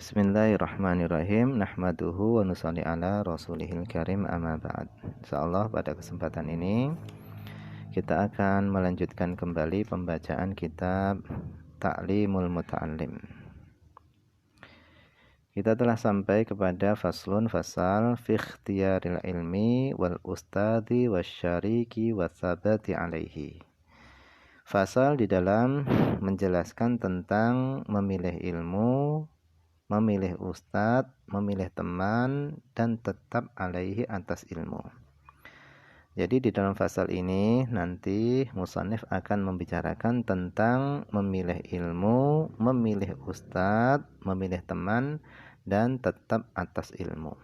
Bismillahirrahmanirrahim. Nahmaduhu wa nusalli ala rasulihil karim, amma ba'd. Insyaallah pada kesempatan ini kita akan melanjutkan kembali pembacaan kitab Ta'limul Muta'allim. Kita telah sampai kepada fasal fi ikhtiyaril ilmi wal ustadi wasyariki wasabati alaihi. Fasal di dalam menjelaskan tentang memilih ilmu, memilih ustadz, memilih teman, dan tetap alaihi atas ilmu. Jadi di dalam fasal ini nanti musannif akan membicarakan tentang memilih ilmu, memilih ustadz, memilih teman, dan tetap atas ilmu.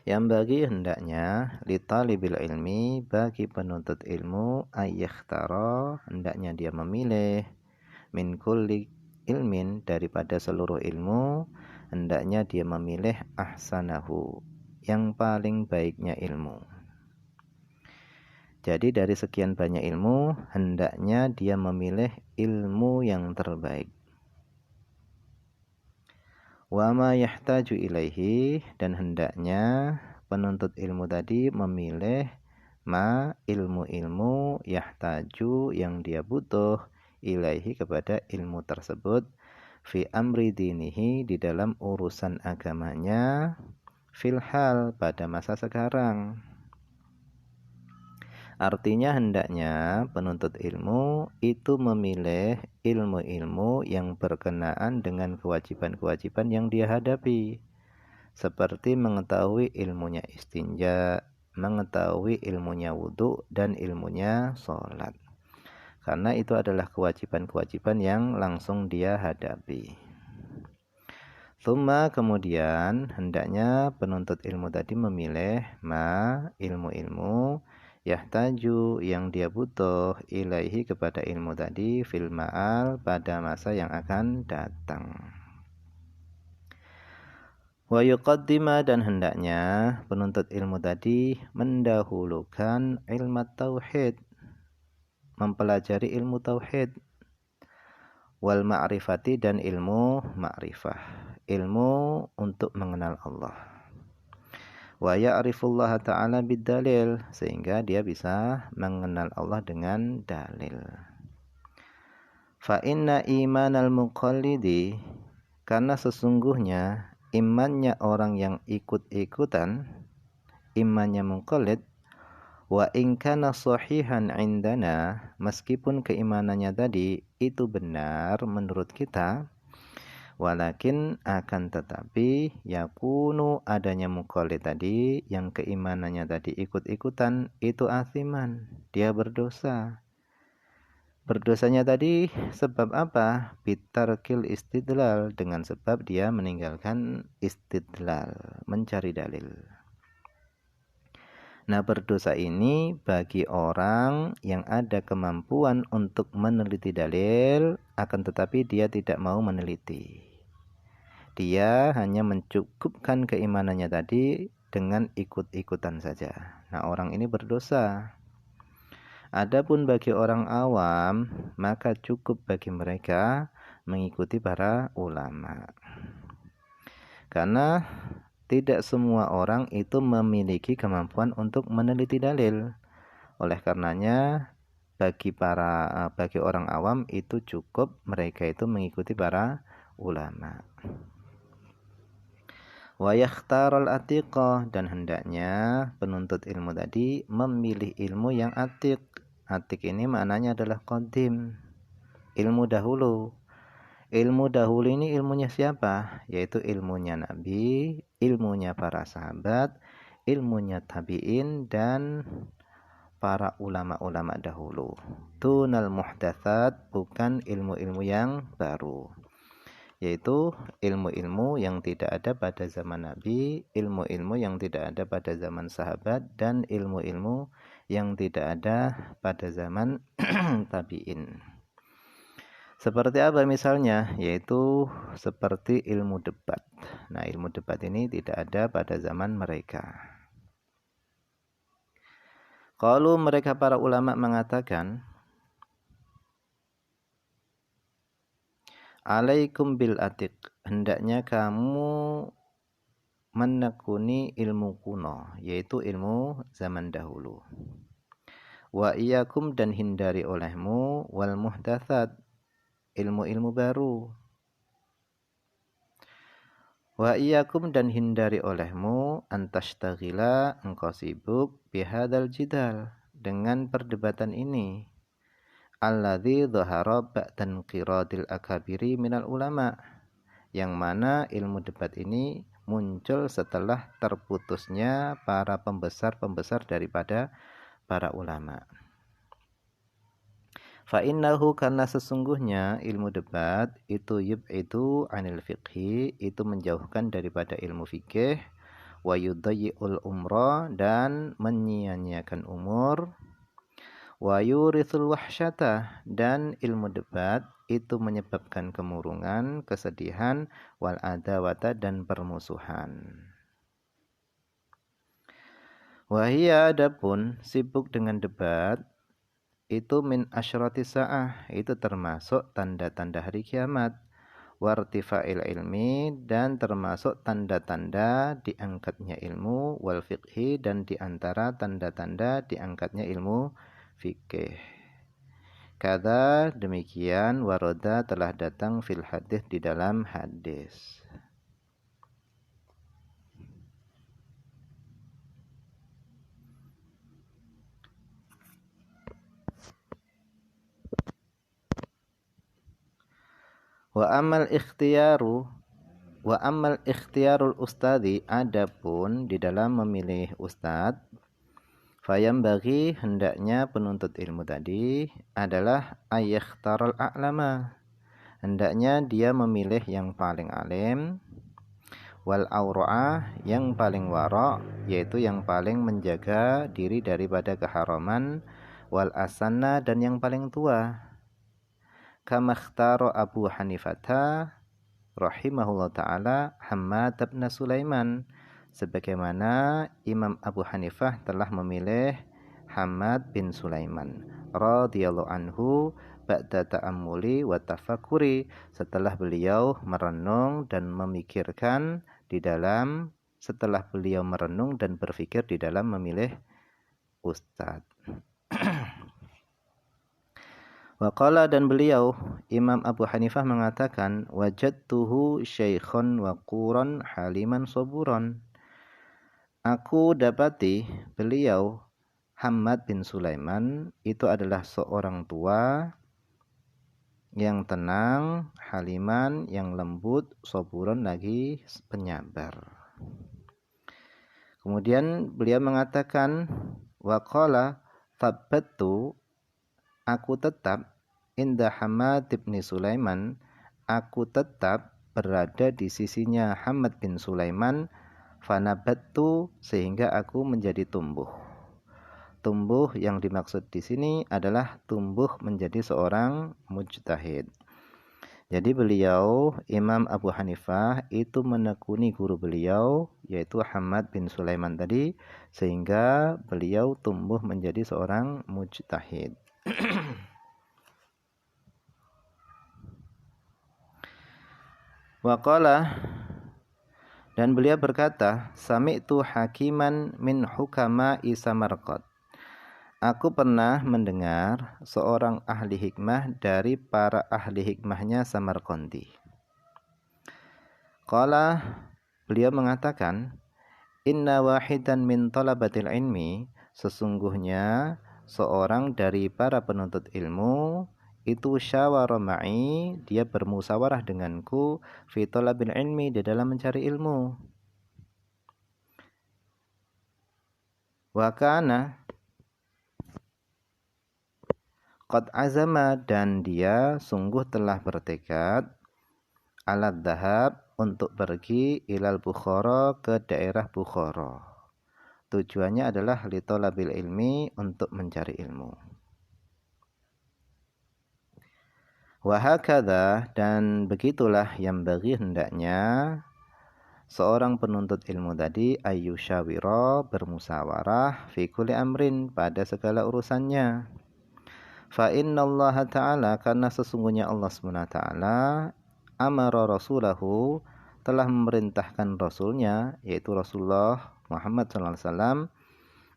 Yang bagi hendaknya li talibil ilmi, bagi penuntut ilmu, ayyakhtara, hendaknya dia memilih min kulli ilmin, daripada seluruh ilmu, hendaknya dia memilih ahsanahu, yang paling baiknya ilmu. Jadi dari sekian banyak ilmu, hendaknya dia memilih ilmu yang terbaik. Wa ma yahtaju ilaihi, dan hendaknya penuntut ilmu tadi memilih ma ilmu-ilmu yahtaju, yang dia butuh, ilaihi kepada ilmu tersebut, fi amri dinihi, di dalam urusan agamanya, fil hal, pada masa sekarang. Artinya hendaknya penuntut ilmu itu memilih ilmu-ilmu yang berkenaan dengan kewajiban-kewajiban yang dia hadapi, seperti mengetahui ilmunya istinja, mengetahui ilmunya wudhu, dan ilmunya sholat. Karena itu adalah kewajiban-kewajiban yang langsung dia hadapi. Tsumma, kemudian hendaknya penuntut ilmu tadi memilih ma ilmu-ilmu yahtaju, yang dia butuh, ilaihi kepada ilmu tadi, fil ma'al, pada masa yang akan datang. Wa yuqaddima, dan hendaknya penuntut ilmu tadi mendahulukan ilmu tauhid, mempelajari ilmu tauhid, wal ma'rifati, dan ilmu ma'rifah, ilmu untuk mengenal Allah. Wa ya'rifullaha ta'ala bid-dalil, sehingga dia bisa mengenal Allah dengan dalil. Fa inna imanal muqallidi, karena sesungguhnya imannya orang yang ikut-ikutan, imannya muqallid, wa in kana sahihan indana, meskipun keimanannya tadi itu benar menurut kita, walakin, akan tetapi, yakunu, adanya muqallid tadi, yang keimanannya tadi ikut-ikutan, itu asiman, dia berdosa. Berdosanya tadi sebab apa? Bitarkil istidlal, dengan sebab dia meninggalkan istidlal, mencari dalil. Nah, berdosa ini bagi orang yang ada kemampuan untuk meneliti dalil, akan tetapi dia tidak mau meneliti. Dia hanya mencukupkan keimanannya tadi dengan ikut-ikutan saja. Nah, orang ini berdosa. Adapun bagi orang awam, maka cukup bagi mereka mengikuti para ulama. Karena tidak semua orang itu memiliki kemampuan untuk meneliti dalil. Oleh karenanya, bagi orang awam itu cukup mereka itu mengikuti para ulama. Wa yakhtarul atiqah, dan hendaknya penuntut ilmu tadi memilih ilmu yang atik. Atik ini maknanya adalah qadim, ilmu dahulu. Ilmu dahulu ini ilmunya siapa? Yaitu ilmunya Nabi, ilmunya para sahabat, ilmunya tabi'in, dan para ulama-ulama dahulu. Tunal muhdatsat, bukan ilmu-ilmu yang baru, yaitu ilmu-ilmu yang tidak ada pada zaman Nabi, ilmu-ilmu yang tidak ada pada zaman sahabat, dan ilmu-ilmu yang tidak ada pada zaman tabi'in. Seperti apa misalnya? Yaitu seperti ilmu debat. Nah, ilmu debat ini tidak ada pada zaman mereka. Kalau mereka para ulama mengatakan, alaikum bil atik, hendaknya kamu menekuni ilmu kuno, yaitu ilmu zaman dahulu. Wa iyyakum, dan hindari olehmu, wal muhdatsat, ilmu-ilmu baru. Wa iyyakum, dan hindari olehmu, antashtagila, engkau sibuk, bihadal jidal, dengan perdebatan ini. Alladzi dhahara ba'dan qiradil akabiri minal ulama, yang mana ilmu debat ini muncul setelah terputusnya para pembesar-pembesar daripada para ulama. Fa innahu, karena sesungguhnya ilmu debat itu yub'idu anil fiqhi, itu menjauhkan daripada ilmu fikih, wa yudayyi'ul umra, dan menyia-nyiakan umur, wa yurithul wahsyata, dan ilmu debat itu menyebabkan kemurungan, kesedihan, wal adawata, dan permusuhan. Wahia, adapun sibuk dengan debat itu min asyratis sa'ah, itu termasuk tanda-tanda hari kiamat, wartifa'il ilmi, dan termasuk tanda-tanda diangkatnya ilmu, wal fiqhi, dan diantara tanda-tanda diangkatnya ilmu fikih. Kada, demikian, waroda, telah datang fil hadis, di dalam hadis. Wa amal ikhtiyarul ustadi, adapun di dalam memilih ustad, fayam bagi, hendaknya penuntut ilmu tadi adalah ayakhtarul a'lama, hendaknya dia memilih yang paling alim, wal aura'ah, yang paling wara', yaitu yang paling menjaga diri daripada keharaman, wal asanna, dan yang paling tua. Kama ikhtara Abu Hanifah rahimahullah ta'ala Hammad bin Sulaiman, sebagaimana Imam Abu Hanifah telah memilih Hammad bin Sulaiman radhiyallahu anhu ba'da ta'ammuli wa tafakkuri, setelah beliau merenung dan memikirkan setelah beliau merenung dan berpikir di dalam memilih ustadz. Waqala, dan beliau Imam Abu Hanifah mengatakan, wajadtuhu syaikhon waquran haliman saburan, aku dapati beliau Hammad bin Sulaiman itu adalah seorang tua yang tenang, haliman, yang lembut, saburan, lagi penyabar. Kemudian beliau mengatakan, waqala thabbattu, aku tetap, inda Hammad bin Sulaiman, aku tetap berada di sisinya Hammad bin Sulaiman, fanabattu, sehingga aku menjadi tumbuh. Tumbuh yang dimaksud di sini adalah tumbuh menjadi seorang mujtahid. Jadi beliau Imam Abu Hanifah itu menekuni guru beliau, yaitu Hammad bin Sulaiman tadi, sehingga beliau tumbuh menjadi seorang mujtahid. Waqala, dan beliau berkata, sami'tu hakiman min hukama'i Samarqand, aku pernah mendengar seorang ahli hikmah dari para ahli hikmahnya Samarqandi. Qala, beliau mengatakan, inna wahidan min talabatil ilmi, sesungguhnya seorang dari para penuntut ilmu itu syawara ma'i, dia bermusyawarah denganku, fi talabil ilmi, di dalam mencari ilmu. Wa kana qad azama, dan dia sungguh telah bertekad, alad dhahab, untuk pergi ilal Bukhara, ke daerah Bukhara. Tujuannya adalah li talabil ilmi, untuk mencari ilmu. Wahakadha, dan begitulah yang bagi hendaknya seorang penuntut ilmu tadi, ayyushawira, bermusyawarah, fi kulli amrin, pada segala urusannya. Fa innallaha ta'ala, karena sesungguhnya Allah SWT, amara rasulahu, telah memerintahkan rasulnya, yaitu Rasulullah Muhammad SAW,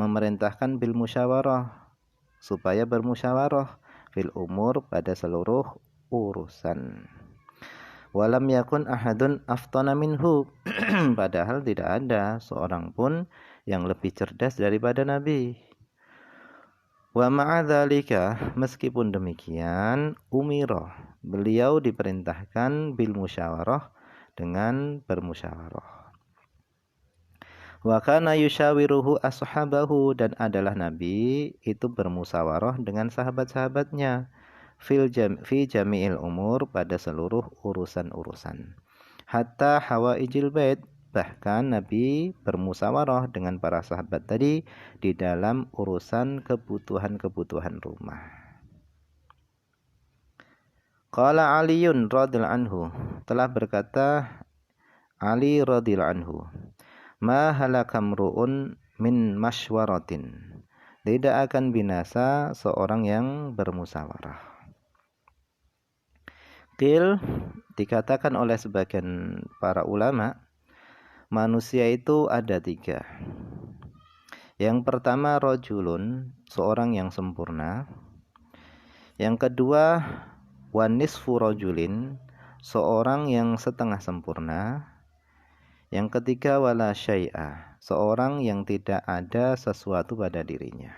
memerintahkan bil musyawarah, supaya bermusyawarah fil umur, pada seluruh urusan. Walam yakun ahadun aftana minhu, padahal tidak ada seorang pun yang lebih cerdas daripada Nabi. Wa ma'adzalika, meskipun demikian, umira, beliau diperintahkan bil musyawarah, dengan bermusyawarah. Wa kana yushawiruhu ashabahu, dan adalah Nabi itu bermusyawarah dengan sahabat-sahabatnya fi jami'il umur, pada seluruh urusan-urusan. Hatta hawaijil bait, bahkan Nabi bermusyawarah dengan para sahabat tadi di dalam urusan kebutuhan-kebutuhan rumah. Qala Aliyun radhiyallahu anhu, telah berkata Ali radhiyallahu anhu, ma halakamru'un min masywaratin, tidak akan binasa seorang yang bermusyawarah. Qil, dikatakan oleh sebagian para ulama, manusia itu ada 3. Yang pertama rajulun, seorang yang sempurna. Yang kedua wanisfu rajulin, seorang yang setengah sempurna. Yang ketiga wala syai'a, seorang yang tidak ada sesuatu pada dirinya.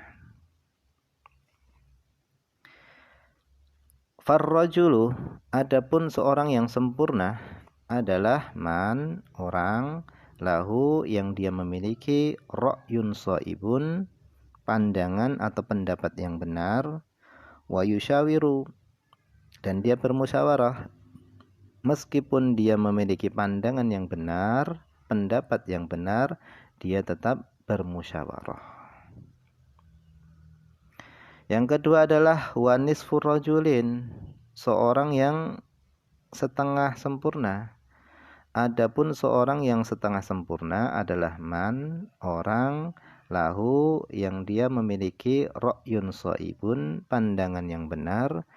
Farrajulu, adapun seorang yang sempurna adalah man, orang, lahu, yang dia memiliki ra'yun shaibun, pandangan atau pendapat yang benar, wa yushawiru, dan dia bermusyawarah, meskipun dia memiliki pandangan yang benar, pendapat yang benar, dia tetap bermusyawarah. Yang kedua adalah wa nisfu rajulin, seorang yang setengah sempurna. Adapun seorang yang setengah sempurna adalah man, orang, lahu, yang dia memiliki ra'yun shaibun, pandangan yang benar,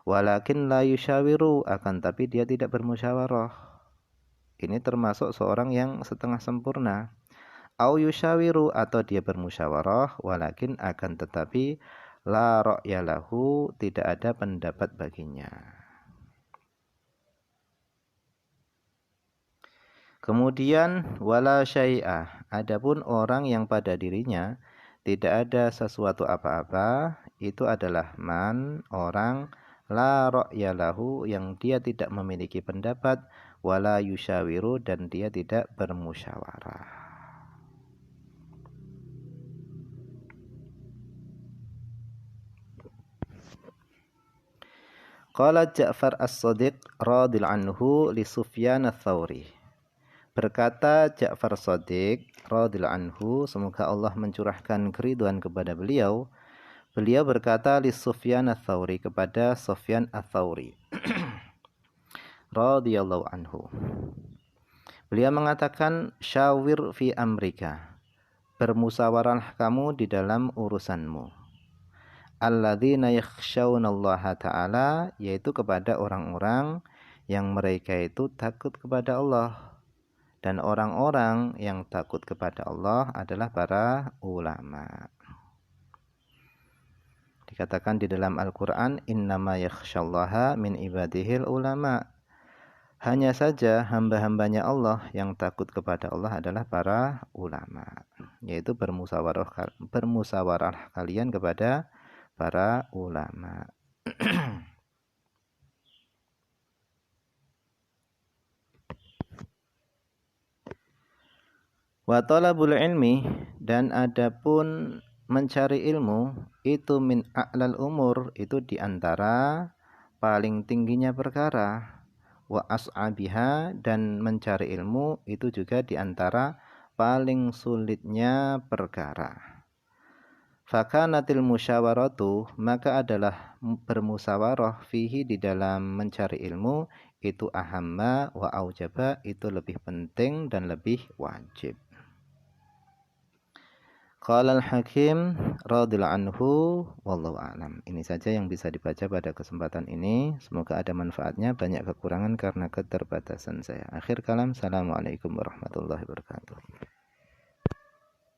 walakin la yushawiru, akan tapi dia tidak bermusyawarah. Ini termasuk seorang yang setengah sempurna. Au yushawiru, atau dia bermusyawarah, walakin akan tetapi la ra'ya lahu, tidak ada pendapat baginya. Kemudian wala syai'ah, adapun orang yang pada dirinya tidak ada sesuatu apa-apa, itu adalah man, orang, la ra'ya lahu, yang dia tidak memiliki pendapat, wala yushawiru, dan dia tidak bermusyawarah. Qala Ja'far as-Shadiq radhiyallahu anhu li Sufyan ats-Tsauri, berkata Ja'far Shadiq radhiyallahu anhu, semoga Allah mencurahkan keridhaan kepada beliau, beliau berkata li Sufyan ats-Tsauri, kepada Sufyan ats-Tsauri radhiyallahu anhu, beliau mengatakan syawir fi amrika, bermusyawarahlah kamu di dalam urusanmu. Alladzina yakhshawnallaha ta'ala, yaitu kepada orang-orang yang mereka itu takut kepada Allah. Dan orang-orang yang takut kepada Allah adalah para ulama. Dikatakan di dalam Al-Quran, innama yakhshallaha min ibadihil ulama, hanya saja hamba-hambanya Allah yang takut kepada Allah adalah para ulama, yaitu bermusyawarah kalian kepada para ulama. Wa talabul ilmi, dan adapun mencari ilmu, itu min a'lal umur, itu diantara paling tingginya perkara. Wa as'abiha, dan mencari ilmu itu juga diantara paling sulitnya perkara. Fakanatil musyawaratu, maka adalah bermusyawarah fihi, di dalam mencari ilmu, itu ahamma wa aujaba, itu lebih penting dan lebih wajib. Qala al-Hakim radhiyallahu anhu wallahu a'lam. Ini saja yang bisa dibaca pada kesempatan ini. Semoga ada manfaatnya, banyak kekurangan karena keterbatasan saya. Akhir kalam, assalamualaikum warahmatullahi wabarakatuh.